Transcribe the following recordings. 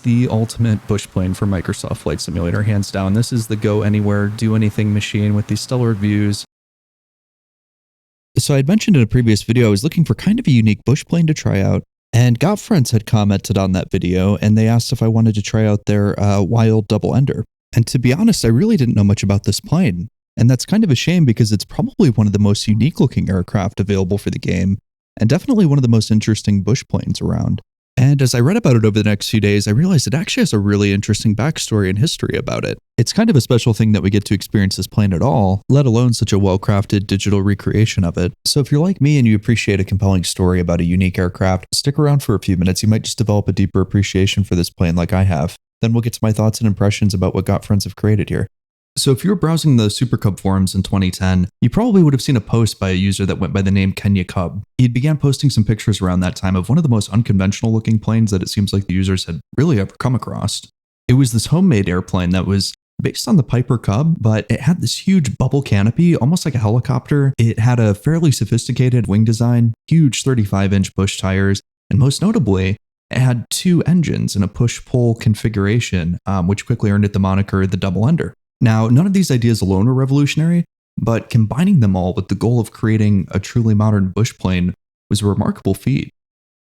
the ultimate bush plane for Microsoft Flight Simulator, hands down. This is the go anywhere, do anything machine with these stellar views. So I'd mentioned in a previous video I was looking for kind of a unique bush plane to try out, and GotFriends had commented on that video, and they asked if I wanted to try out their Wild DoubleEnder. And to be honest, I really didn't know much about this plane, and that's kind of a shame because it's probably one of the most unique looking aircraft available for the game, and definitely one of the most interesting bush planes around. And as I read about it over the next few days, I realized it actually has a really interesting backstory and history about it. It's kind of a special thing that we get to experience this plane at all, let alone such a well-crafted digital recreation of it. So if you're like me and you appreciate a compelling story about a unique aircraft, stick around for a few minutes. You might just develop a deeper appreciation for this plane like I have. Then we'll get to my thoughts and impressions about what GotFriends have created here. So if you were browsing the Super Cub forums in 2010, you probably would have seen a post by a user that went by the name Kenya Cub. He began posting some pictures around that time of one of the most unconventional looking planes that it seems like the users had really ever come across. It was this homemade airplane that was based on the Piper Cub, but it had this huge bubble canopy, almost like a helicopter. It had a fairly sophisticated wing design, huge 35-inch bush tires, and most notably, it had two engines in a push-pull configuration, which quickly earned it the moniker the DoubleEnder. Now, none of these ideas alone were revolutionary, but combining them all with the goal of creating a truly modern bush plane was a remarkable feat.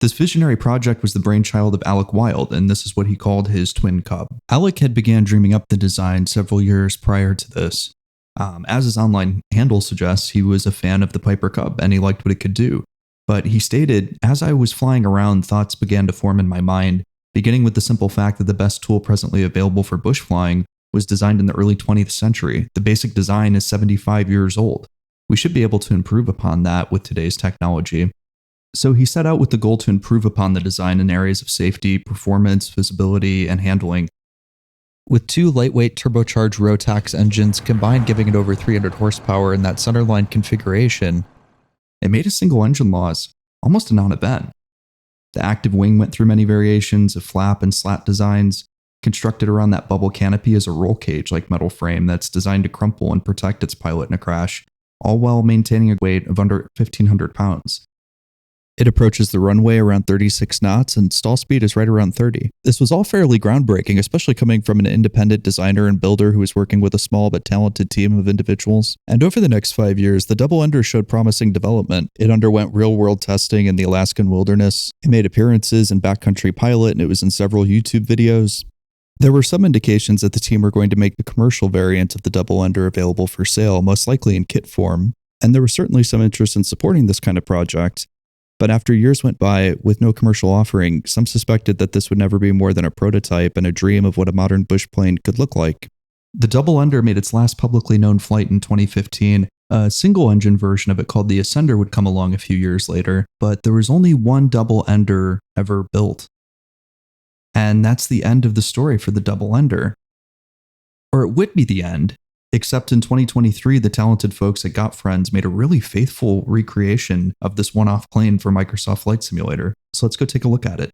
This visionary project was the brainchild of Alec Wild, and this is what he called his twin cub. Alec had began dreaming up the design several years prior to this. As his online handle suggests, he was a fan of the Piper Cub, and he liked what it could do. But he stated, as I was flying around, thoughts began to form in my mind, beginning with the simple fact that the best tool presently available for bush flying was designed in the early 20th century. The basic design is 75 years old. We should be able to improve upon that with today's technology. So he set out with the goal to improve upon the design in areas of safety, performance, visibility, and handling. With two lightweight turbocharged Rotax engines combined giving it over 300 horsepower in that centerline configuration, it made a single engine loss almost a non-event. The active wing went through many variations of flap and slat designs, constructed around that bubble canopy as a roll cage-like metal frame that's designed to crumple and protect its pilot in a crash, all while maintaining a weight of under 1,500 pounds. It approaches the runway around 36 knots and stall speed is right around 30. This was all fairly groundbreaking, especially coming from an independent designer and builder who was working with a small but talented team of individuals. And over the next 5 years, the DoubleEnder showed promising development. It underwent real-world testing in the Alaskan wilderness. It made appearances in Backcountry Pilot, and it was in several YouTube videos. There were some indications that the team were going to make the commercial variant of the DoubleEnder available for sale, most likely in kit form, and there was certainly some interest in supporting this kind of project. But after years went by with no commercial offering, some suspected that this would never be more than a prototype and a dream of what a modern bush plane could look like. The DoubleEnder made its last publicly known flight in 2015. A single-engine version of it called the Ascender would come along a few years later, but there was only one DoubleEnder ever built. And that's the end of the story for the DoubleEnder. Or it would be the end, except in 2023, the talented folks at GotFriends made a really faithful recreation of this one-off plane for Microsoft Flight Simulator. So let's go take a look at it.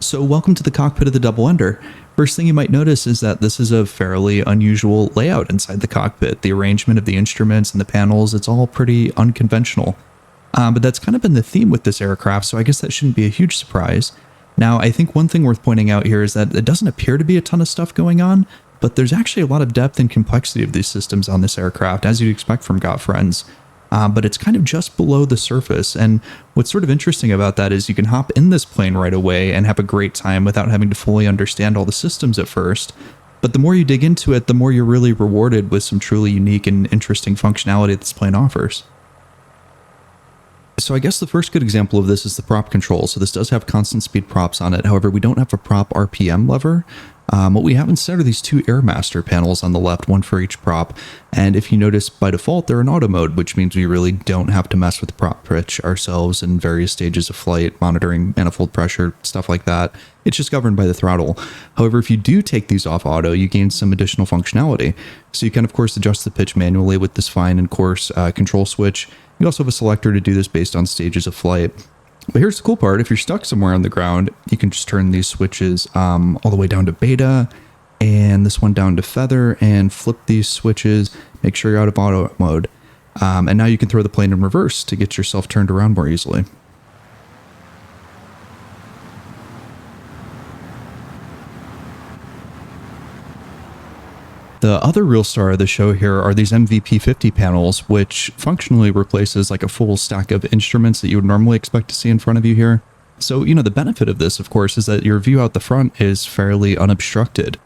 So welcome to the cockpit of the DoubleEnder. First thing you might notice is that this is a fairly unusual layout inside the cockpit. The arrangement of the instruments and the panels, it's all pretty unconventional. But that's kind of been the theme with this aircraft, so I guess that shouldn't be a huge surprise. Now, I think one thing worth pointing out here is that it doesn't appear to be a ton of stuff going on, but there's actually a lot of depth and complexity of these systems on this aircraft, as you'd expect from GotFriends. But it's kind of just below the surface, and what's sort of interesting about that is you can hop in this plane right away and have a great time without having to fully understand all the systems at first. But the more you dig into it, the more you're really rewarded with some truly unique and interesting functionality that this plane offers. So I guess the first good example of this is the prop control. So this does have constant speed props on it. However, we don't have a prop RPM lever. What we have instead are these two Airmaster panels on the left, one for each prop. And if you notice, by default, they're in auto mode, which means we really don't have to mess with the prop pitch ourselves in various stages of flight, monitoring manifold pressure, stuff like that. It's just governed by the throttle. However, if you do take these off auto, you gain some additional functionality. So you can, of course, adjust the pitch manually with this fine and coarse control switch. You also have a selector to do this based on stages of flight. But here's the cool part. If you're stuck somewhere on the ground, you can just turn these switches all the way down to beta and this one down to feather and flip these switches, make sure you're out of auto mode. And now you can throw the plane in reverse to get yourself turned around more easily. The other real star of the show here are these MVP 50 panels, which functionally replaces like a full stack of instruments that you would normally expect to see in front of you here. So, the benefit of this, of course, is that your view out the front is fairly unobstructed.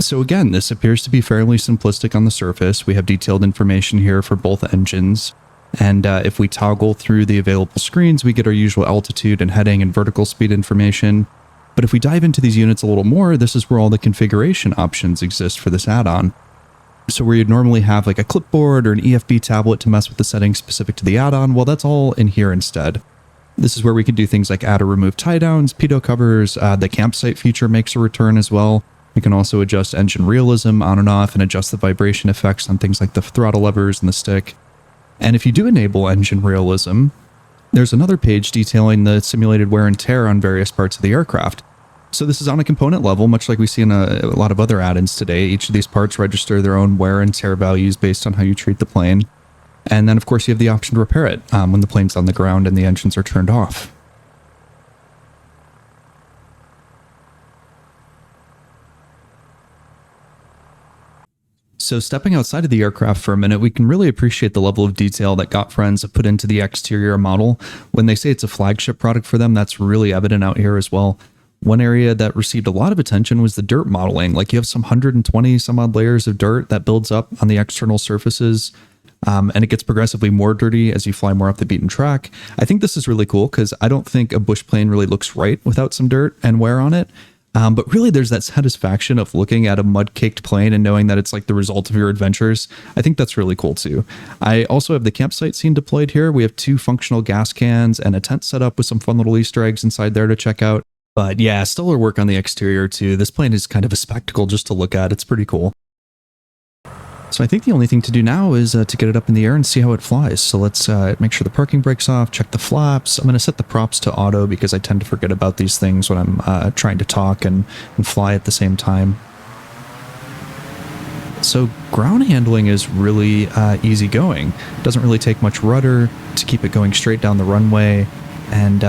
So again, this appears to be fairly simplistic on the surface. We have detailed information here for both engines. And if we toggle through the available screens, we get our usual altitude and heading and vertical speed information. But if we dive into these units a little more, this is where all the configuration options exist for this add-on. So where you'd normally have like a clipboard or an EFB tablet to mess with the settings specific to the add-on, well, that's all in here instead. This is where we can do things like add or remove tie-downs, pitot covers, the campsite feature makes a return as well. We can also adjust engine realism on and off and adjust the vibration effects on things like the throttle levers and the stick. And if you do enable engine realism, there's another page detailing the simulated wear and tear on various parts of the aircraft. So this is on a component level, much like we see in a lot of other add-ins today. Each of these parts register their own wear and tear values based on how you treat the plane. And then, of course, you have the option to repair it when the plane's on the ground and the engines are turned off. So stepping outside of the aircraft for a minute, we can really appreciate the level of detail that GotFriends have put into the exterior model. When they say it's a flagship product for them, that's really evident out here as well. One area that received a lot of attention was the dirt modeling. Like you have some 120 some odd layers of dirt that builds up on the external surfaces. And it gets progressively more dirty as you fly more off the beaten track. I think this is really cool because I don't think a bush plane really looks right without some dirt and wear on it. But really, there's that satisfaction of looking at a mud-caked plane and knowing that it's like the result of your adventures. I think that's really cool too. I also have the campsite scene deployed here. We have 2 functional gas cans and a tent set up with some fun little Easter eggs inside there to check out. But yeah, stellar work on the exterior too. This plane is kind of a spectacle just to look at. It's pretty cool. So I think the only thing to do now is to get it up in the air and see how it flies. So let's make sure the parking brake's off, check the flaps. I'm going to set the props to auto because I tend to forget about these things when I'm trying to talk and fly at the same time. So ground handling is really easy going. It doesn't really take much rudder to keep it going straight down the runway. And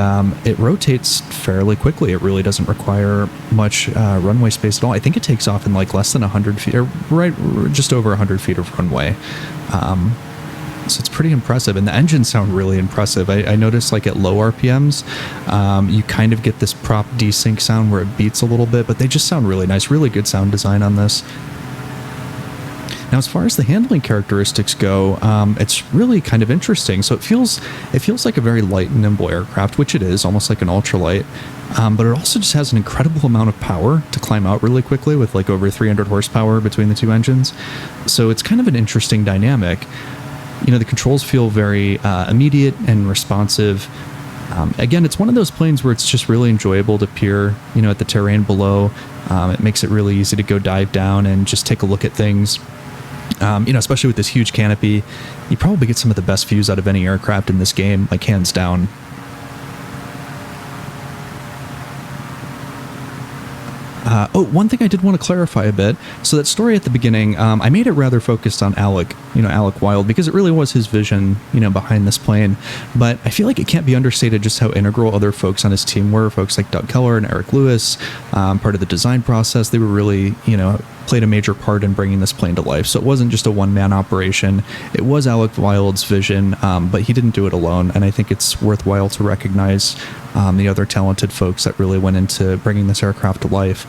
it rotates fairly quickly. It really doesn't require much runway space at all. I think it takes off in like less than 100 feet, or right just over 100 feet of runway. So it's pretty impressive. And the engines sound really impressive. I noticed like at low RPMs, you kind of get this prop desync sound where it beats a little bit, but they just sound really nice. Really good sound design on this. Now, as far as the handling characteristics go, it's really kind of interesting. So it feels like a very light and nimble aircraft, which it is, almost like an ultralight. But it also just has an incredible amount of power to climb out really quickly with like over 300 horsepower between the 2 engines. So it's kind of an interesting dynamic. The controls feel very immediate and responsive. Again, it's one of those planes where it's just really enjoyable to peer, at the terrain below. It makes it really easy to go dive down and just take a look at things. Especially with this huge canopy, you probably get some of the best views out of any aircraft in this game, like hands down. One thing I did want to clarify a bit. So that story at the beginning, I made it rather focused on Alec, Alec Wild, because it really was his vision, behind this plane. But I feel like it can't be understated just how integral other folks on his team were. Folks like Doug Keller and Eric Lewis, part of the design process. They were really, played a major part in bringing this plane to life. So it wasn't just a one-man operation. It was Alec Wild's vision, but he didn't do it alone. And I think it's worthwhile to recognize the other talented folks that really went into bringing this aircraft to life.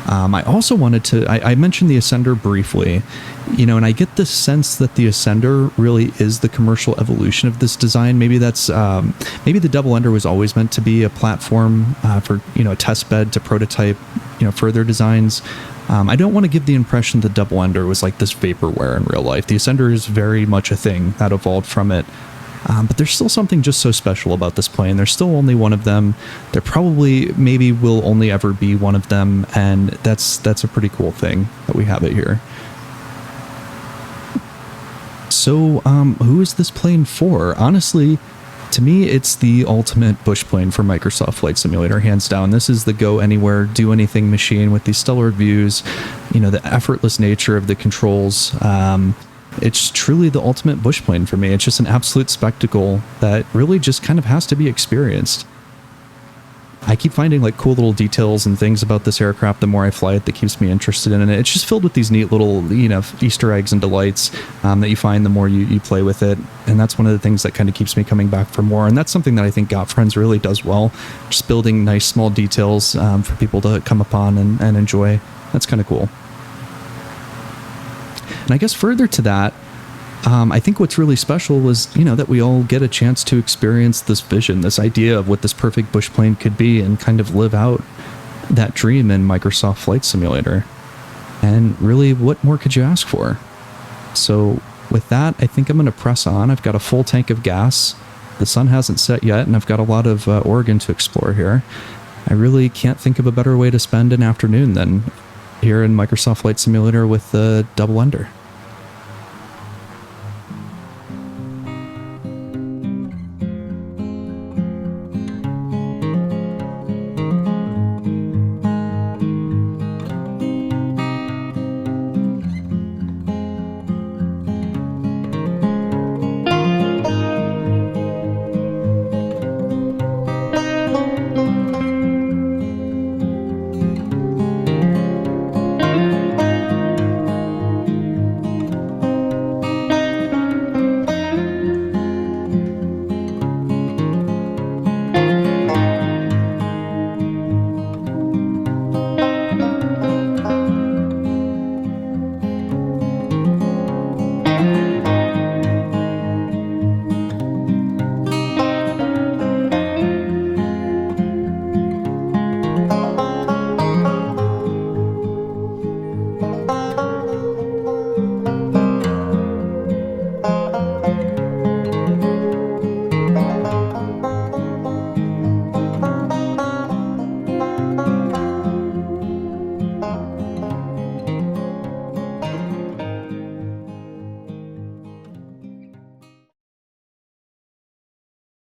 I also wanted to, I mentioned the Ascender briefly, and I get the sense that the Ascender really is the commercial evolution of this design. Maybe that's, maybe the DoubleEnder was always meant to be a platform for, a test bed to prototype, further designs. I don't want to give the impression that DoubleEnder was like this vaporware in real life. The Ascender is very much a thing that evolved from it. But there's still something just so special about this plane. There's still only one of them. There probably, maybe will only ever be one of them, and that's a pretty cool thing that we have it here. So, who is this plane for? Honestly, to me, it's the ultimate bush plane for Microsoft Flight Simulator, hands down. This is the go anywhere, do anything machine with these stellar views, the effortless nature of the controls. It's truly the ultimate bush plane for me. It's just an absolute spectacle that really just kind of has to be experienced. I keep finding like cool little details and things about this aircraft the more I fly it that keeps me interested in it. It's just filled with these neat little, Easter eggs and delights that you find the more you play with it. And that's one of the things that kind of keeps me coming back for more. And that's something that I think GotFriends really does well. Just building nice small details for people to come upon and enjoy. That's kind of cool. And I guess further to that, I think what's really special was, that we all get a chance to experience this vision, this idea of what this perfect bush plane could be, and kind of live out that dream in Microsoft Flight Simulator. And really, what more could you ask for? So with that, I think I'm going to press on. I've got a full tank of gas. The sun hasn't set yet, and I've got a lot of Oregon to explore here. I really can't think of a better way to spend an afternoon than here in Microsoft Flight Simulator with the DoubleEnder.